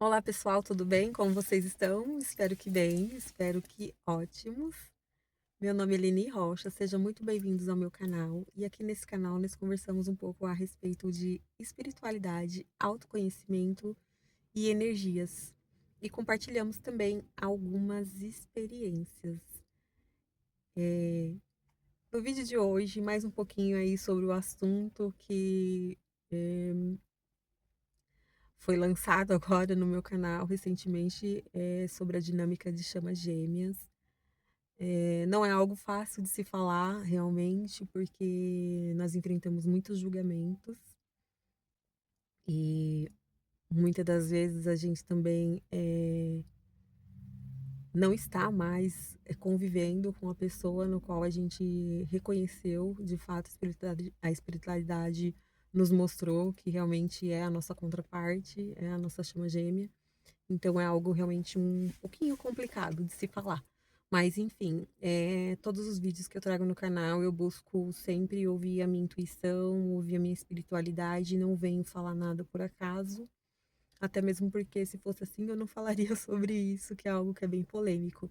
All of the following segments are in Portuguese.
Olá pessoal, tudo bem? Como vocês estão? Espero que bem, espero que ótimos. Meu nome é Leni Rocha, sejam muito bem-vindos ao meu canal. E aqui nesse canal nós conversamos um pouco a respeito de espiritualidade, autoconhecimento e energias. E compartilhamos também algumas experiências. No vídeo de hoje, mais um pouquinho aí sobre o assunto que foi lançado agora no meu canal recentemente, sobre a dinâmica de chamas gêmeas. Não é algo fácil de se falar realmente, porque nós enfrentamos muitos julgamentos e muitas das vezes a gente também não está mais convivendo com a pessoa no qual a gente reconheceu de fato a espiritualidade nos mostrou que realmente é a nossa contraparte, é a nossa chama gêmea. Então é algo realmente um pouquinho complicado de se falar. Mas enfim, todos os vídeos que eu trago no canal eu busco sempre ouvir a minha intuição, ouvir a minha espiritualidade, não venho falar nada por acaso. Até mesmo porque se fosse assim eu não falaria sobre isso, que é algo que é bem polêmico.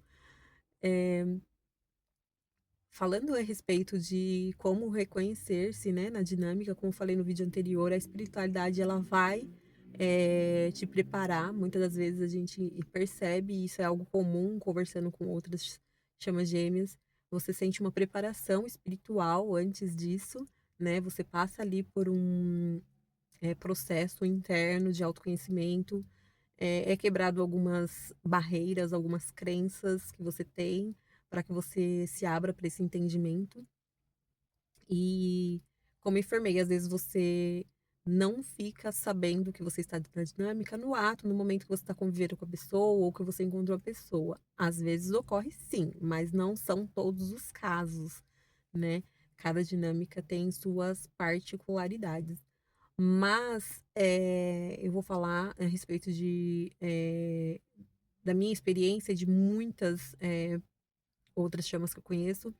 Falando a respeito de como reconhecer-se, né, na dinâmica, como eu falei no vídeo anterior, a espiritualidade ela vai te preparar. Muitas das vezes a gente percebe, isso é algo comum conversando com outras chamas gêmeas. Você sente uma preparação espiritual antes disso, né? Você passa ali por um processo interno de autoconhecimento, é quebrado algumas barreiras, algumas crenças que você tem, para que você se abra para esse entendimento. E como enfermeira, às vezes você não fica sabendo que você está na dinâmica no ato, no momento que você está convivendo com a pessoa ou que você encontrou a pessoa. Às vezes ocorre sim, mas não são todos os casos, né? Cada dinâmica tem suas particularidades. Mas eu vou falar a respeito da minha experiência, de muitas outras chamas que eu conheço,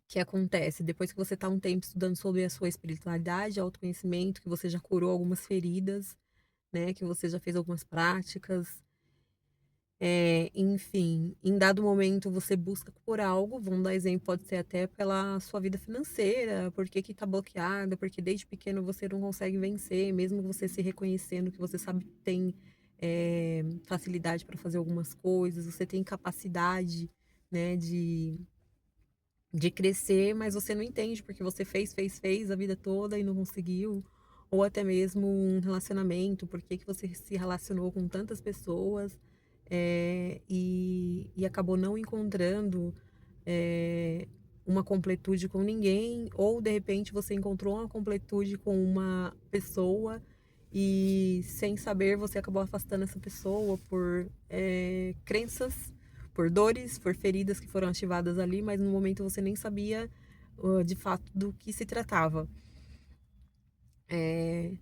que acontece depois que você está um tempo estudando sobre a sua espiritualidade, autoconhecimento, que você já curou algumas feridas, né, que você já fez algumas práticas, enfim, em dado momento você busca por algo, vamos dar exemplo, pode ser até pela sua vida financeira, por que que tá bloqueada, porque desde pequeno você não consegue vencer, mesmo você se reconhecendo que você sabe que tem facilidade para fazer algumas coisas, você tem capacidade, né, de crescer, mas você não entende porque você fez a vida toda e não conseguiu. Ou até mesmo um relacionamento, por que que você se relacionou com tantas pessoas e acabou não encontrando uma completude com ninguém, ou de repente você encontrou uma completude com uma pessoa e sem saber você acabou afastando essa pessoa por crenças, por dores, por feridas que foram ativadas ali, mas no momento você nem sabia de fato do que se tratava. É,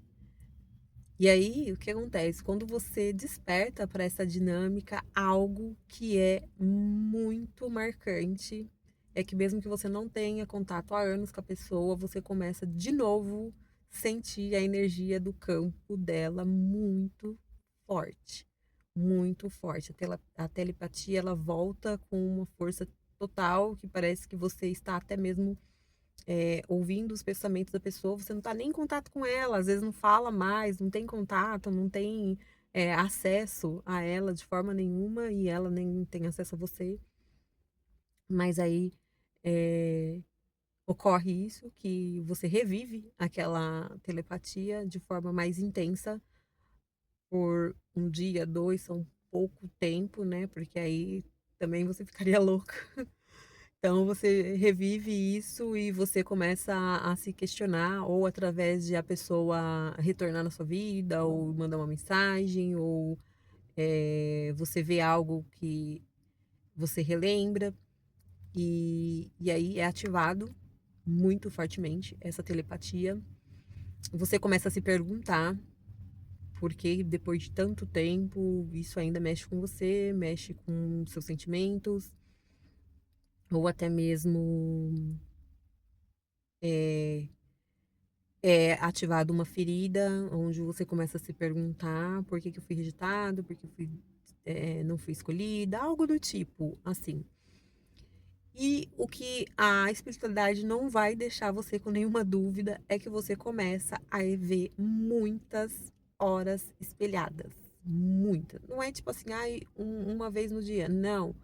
e aí, o que acontece? Quando você desperta para essa dinâmica, algo que é muito marcante é que mesmo que você não tenha contato há anos com a pessoa, você começa de novo sentir a energia do campo dela muito forte, muito forte. A telepatia ela volta com uma força total que parece que você está até mesmo ouvindo os pensamentos da pessoa, você não está nem em contato com ela, às vezes não fala mais, não tem contato, não tem acesso a ela de forma nenhuma e ela nem tem acesso a você. Mas aí é, ocorre isso, que você revive aquela telepatia de forma mais intensa por um dia, dois, são pouco tempo, né? Porque aí também você ficaria louca. Então você revive isso e você começa a se questionar, ou através de a pessoa retornar na sua vida, ou mandar uma mensagem, ou você vê algo que você relembra, e aí é ativado muito fortemente essa telepatia. Você começa a se perguntar por que depois de tanto tempo isso ainda mexe com você, mexe com seus sentimentos, ou até mesmo é ativada uma ferida, onde você começa a se perguntar: "Por que que eu fui rejeitado? Por que eu fui, não fui escolhida?", algo do tipo, assim. E o que a espiritualidade não vai deixar você com nenhuma dúvida é que você começa a ver muitas horas espelhadas, muitas. Não é tipo assim: "Ai, uma vez no dia", não.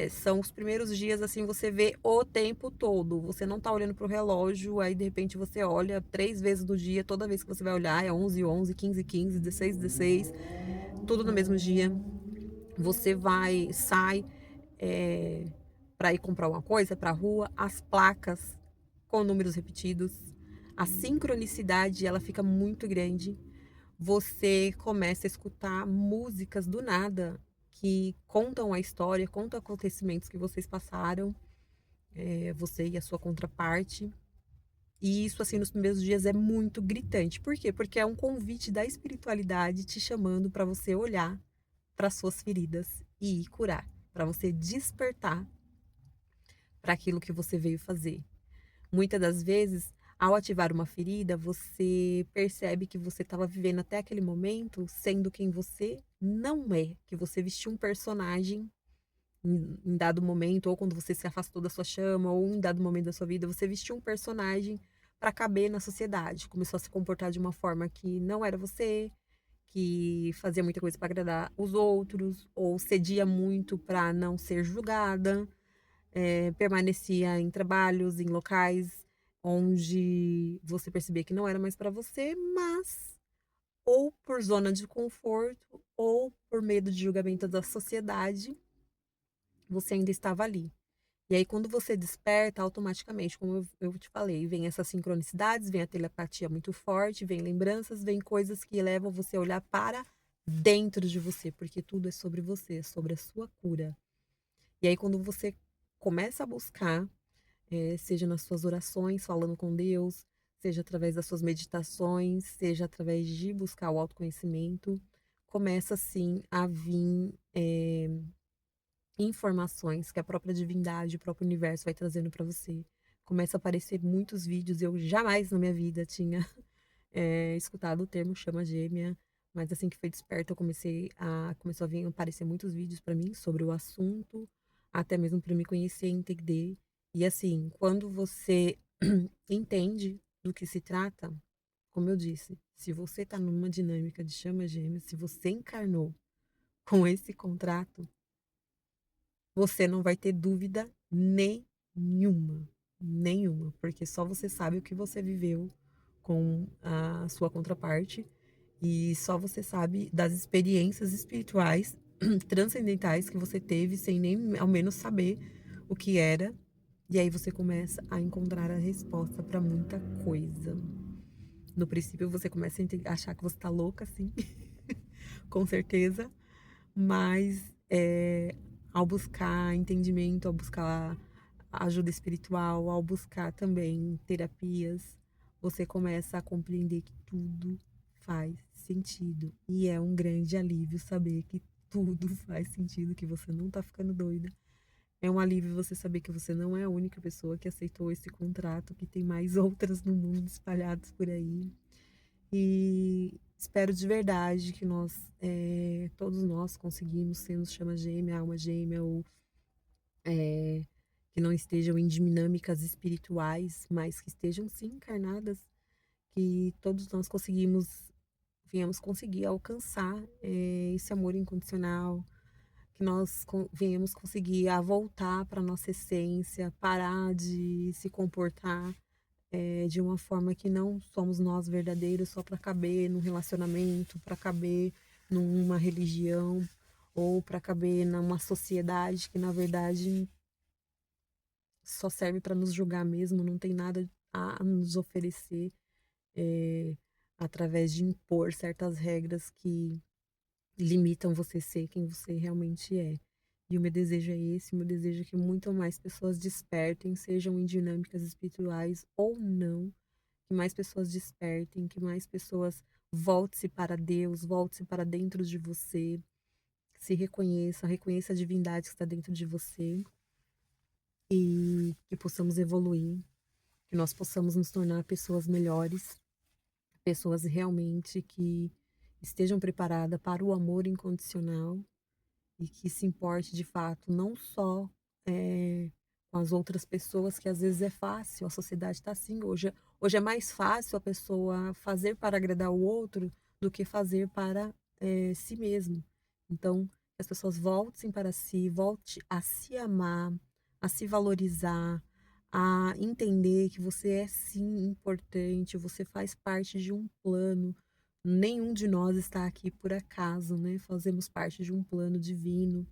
São os primeiros dias, assim, você vê o tempo todo, você não tá olhando para o relógio, aí de repente você olha 3 vezes no dia, toda vez que você vai olhar é 11h11, 15h15, 16h16, tudo no mesmo dia. Você sai, para ir comprar uma coisa, pra rua, as placas com números repetidos, a sincronicidade ela fica muito grande. Você começa a escutar músicas do nada que contam a história, contam acontecimentos que vocês passaram, você e a sua contraparte. E isso, assim, nos primeiros dias é muito gritante. Por quê? Porque é um convite da espiritualidade te chamando para você olhar para suas feridas e ir curar, para você despertar para aquilo que você veio fazer. Muitas das vezes, ao ativar uma ferida, você percebe que você estava vivendo até aquele momento sendo quem você não é, que você vestiu um personagem em dado momento, ou quando você se afastou da sua chama, ou em dado momento da sua vida, você vestiu um personagem para caber na sociedade. Começou a se comportar de uma forma que não era você, que fazia muita coisa para agradar os outros, ou cedia muito para não ser julgada, permanecia em trabalhos, em locais onde você percebia que não era mais para você, mas ou por zona de conforto ou por medo de julgamento da sociedade, você ainda estava ali. E aí, quando você desperta, automaticamente, como eu te falei, vem essas sincronicidades, vem a telepatia muito forte, vem lembranças, vem coisas que levam você a olhar para dentro de você, porque tudo é sobre você, é sobre a sua cura. E aí, quando você começa a buscar, seja nas suas orações, falando com Deus, seja através das suas meditações, seja através de buscar o autoconhecimento, começa assim a vir informações que a própria divindade, o próprio universo vai trazendo para você. Começa a aparecer muitos vídeos, eu jamais na minha vida tinha escutado o termo chama gêmea, mas assim que foi desperta, começou a vir aparecer muitos vídeos para mim sobre o assunto, até mesmo para me conhecer e entender. E assim, quando você entende do que se trata, como eu disse, se você está numa dinâmica de chama gêmea, se você encarnou com esse contrato, você não vai ter dúvida nenhuma, nenhuma, porque só você sabe o que você viveu com a sua contraparte e só você sabe das experiências espirituais transcendentais que você teve sem nem ao menos saber o que era. E aí você começa a encontrar a resposta para muita coisa. No princípio você começa a achar que você tá louca, assim, com certeza, mas ao buscar entendimento, ao buscar ajuda espiritual, ao buscar também terapias, você começa a compreender que tudo faz sentido. E é um grande alívio saber que tudo faz sentido, que você não tá ficando doida. É um alívio você saber que você não é a única pessoa que aceitou esse contrato, que tem mais outras no mundo espalhadas por aí. E espero de verdade que todos nós conseguimos sermos chama gêmea, alma gêmea, ou que não estejam em dinâmicas espirituais, mas que estejam sim encarnadas, que todos nós venhamos conseguir alcançar esse amor incondicional, que nós venhamos conseguir a voltar para nossa essência, parar de se comportar de uma forma que não somos nós verdadeiros só para caber num relacionamento, para caber numa religião ou para caber numa sociedade que na verdade só serve para nos julgar mesmo, não tem nada a nos oferecer através de impor certas regras que limitam você ser quem você realmente é. E o meu desejo é esse, o meu desejo é que muito mais pessoas despertem, sejam em dinâmicas espirituais ou não, que mais pessoas despertem, que mais pessoas volte-se para Deus, volte-se para dentro de você, se reconheça, reconheça a divindade que está dentro de você e que possamos evoluir, que nós possamos nos tornar pessoas melhores pessoas realmente que estejam preparadas para o amor incondicional e que se importe de fato não só, com as outras pessoas, que às vezes é fácil, a sociedade está assim hoje é mais fácil a pessoa fazer para agradar o outro do que fazer para, si mesmo. Então, que as pessoas voltem para si, volte a se amar, a se valorizar, a entender que você é sim importante, você faz parte de um plano. Nenhum de nós está aqui por acaso, né? Fazemos parte de um plano divino,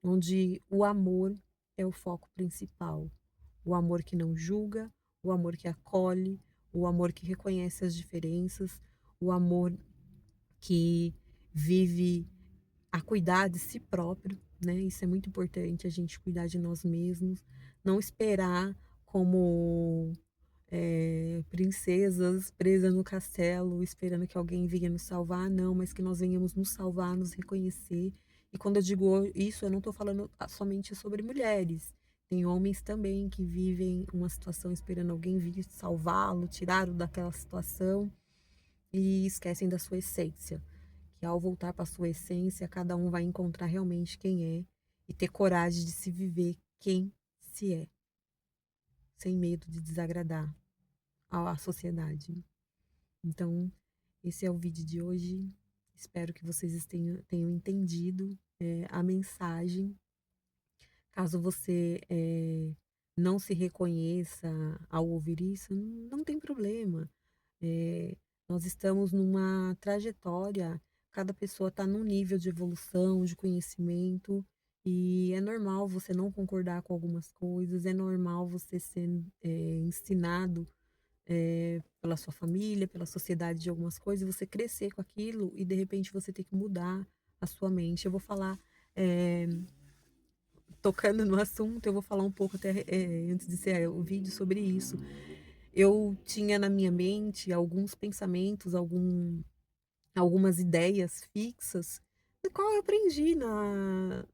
onde o amor é o foco principal. O amor que não julga, o amor que acolhe, o amor que reconhece as diferenças, o amor que vive a cuidar de si próprio, né? Isso é muito importante, a gente cuidar de nós mesmos, não esperar como princesas presas no castelo, esperando que alguém venha nos salvar, não, mas que nós venhamos nos salvar, nos reconhecer. E quando eu digo isso, eu não estou falando somente sobre mulheres. Tem homens também que vivem uma situação esperando alguém vir salvá-lo, tirá-lo daquela situação e esquecem da sua essência. Que ao voltar para a sua essência, cada um vai encontrar realmente quem é e ter coragem de se viver quem se é, sem medo de desagradar à sociedade. Então, esse é o vídeo de hoje. Espero que vocês tenham entendido, a mensagem. Caso você, não se reconheça ao ouvir isso, não tem problema. Eh, Nós estamos numa trajetória, cada pessoa está num nível de evolução, de conhecimento, e é normal você não concordar com algumas coisas, é normal você ser, ensinado pela sua família, pela sociedade de algumas coisas, você crescer com aquilo e de repente você ter que mudar a sua mente. Eu vou falar, eh, tocando no assunto, eu vou falar um pouco até, antes de encerrar o vídeo sobre isso. Eu tinha na minha mente alguns pensamentos, algumas ideias fixas, do qual eu aprendi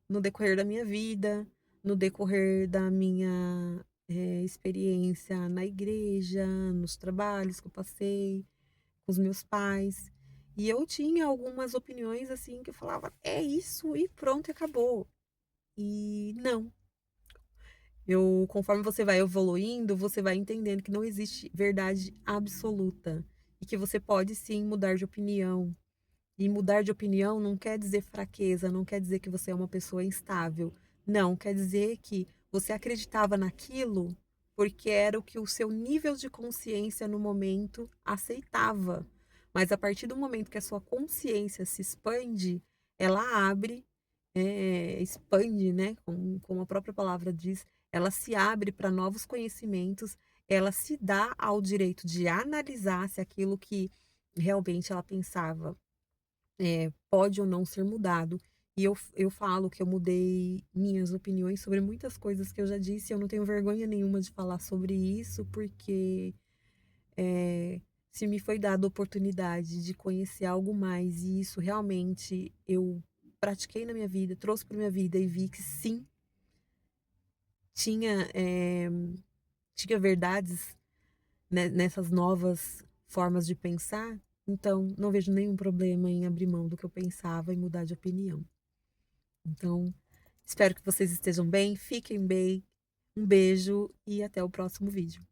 no decorrer da minha vida, no decorrer da minha, experiência na igreja, nos trabalhos que eu passei, com os meus pais. E eu tinha algumas opiniões, assim, que eu falava: "É isso e pronto e acabou". E não, conforme você vai evoluindo, você vai entendendo que não existe verdade absoluta e que você pode sim mudar de opinião. E mudar de opinião não quer dizer fraqueza, não quer dizer que você é uma pessoa instável. Não, quer dizer que você acreditava naquilo porque era o que o seu nível de consciência no momento aceitava. Mas a partir do momento que a sua consciência se expande, ela abre, expande, né? Como a própria palavra diz, ela se abre para novos conhecimentos, ela se dá ao direito de analisar se aquilo que realmente ela pensava pode ou não ser mudado. E eu falo que eu mudei minhas opiniões sobre muitas coisas que eu já disse, eu não tenho vergonha nenhuma de falar sobre isso, porque, se me foi dada a oportunidade de conhecer algo mais e isso realmente eu pratiquei na minha vida, trouxe para minha vida e vi que sim, tinha, tinha verdades, né, nessas novas formas de pensar, então não vejo nenhum problema em abrir mão do que eu pensava e mudar de opinião. Então, espero que vocês estejam bem, fiquem bem. Um beijo e até o próximo vídeo.